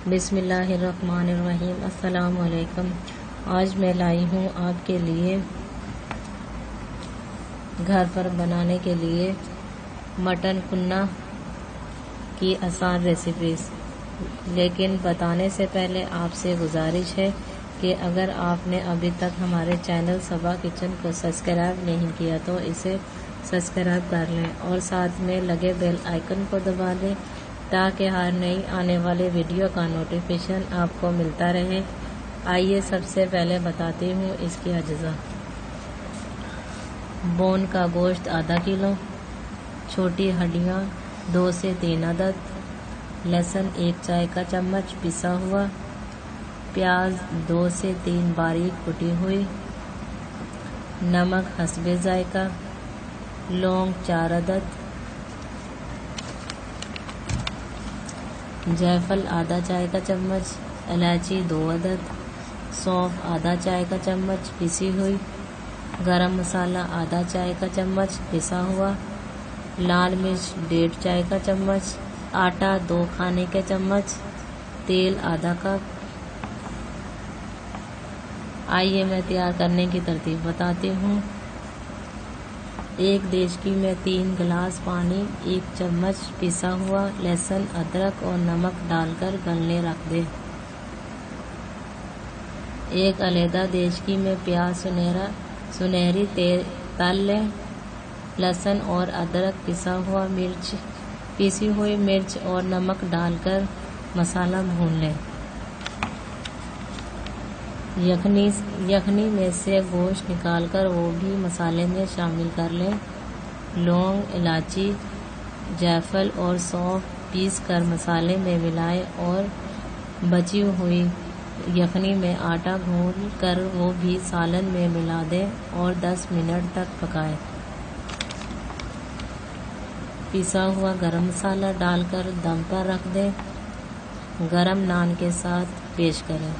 बिस्मिल्लाहिर्रहमानिर्रहीम। अस्सलाम वालेकुम। आज मैं लाई हूँ आपके लिए घर पर बनाने के लिए मटन कुन्ना की आसान रेसिपीज। लेकिन बताने से पहले आपसे गुजारिश है कि अगर आपने अभी तक हमारे चैनल सबा किचन को सब्सक्राइब नहीं किया तो इसे सब्सक्राइब कर लें और साथ में लगे बेल आइकन को दबा दें ताकि हर नई आने वाले वीडियो का नोटिफिकेशन आपको मिलता रहे। आइए सबसे पहले बताती हूँ इसकी अज्जा। बोन का गोश्त आधा किलो, छोटी हड्डियाँ 2 से 3 अदद, लहसुन 1 चाय का चम्मच पिसा हुआ, प्याज 2 से 3 बारीक कुटी हुई, नमक हस्बे जायका, लौंग 4 अदद, जायफल आधा चाय का चम्मच, इलायची 2 अदद, सौंफ आधा चाय का चम्मच पिसी हुई, गरम मसाला आधा चाय का चम्मच पिसा हुआ, लाल मिर्च 1.5 चाय का चम्मच, आटा 2 खाने के चम्मच, तेल आधा कप। आइए मैं तैयार करने की तरतीब बताती हूँ। 1 देचकी में 3 गिलास पानी, 1 चम्मच पिसा हुआ लहसुन, अदरक और नमक डालकर गलने रख दें। 1 अलहदा देचकी में प्याज सुनहरी तल लें। लहसुन और अदरक पिसा हुआ, पिसी हुई मिर्च और नमक डालकर मसाला भून लें। यखनी में से गोश्त निकालकर वो भी मसाले में शामिल कर लें। लौंग, इलायची, जायफल और सौंफ पीस कर मसाले में मिलाएं और बची हुई यखनी में आटा घोल कर वो भी सालन में मिला दें और 10 मिनट तक पकाएं। पिसा हुआ गरम मसाला डालकर दम पर रख दें। गरम नान के साथ पेश करें।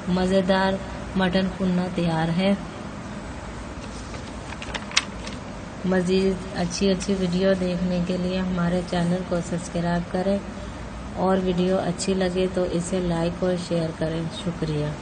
मज़ेदार मटन कुन्ना तैयार है। मज़ीद अच्छी वीडियो देखने के लिए हमारे चैनल को सब्सक्राइब करें और वीडियो अच्छी लगे तो इसे लाइक और शेयर करें। शुक्रिया।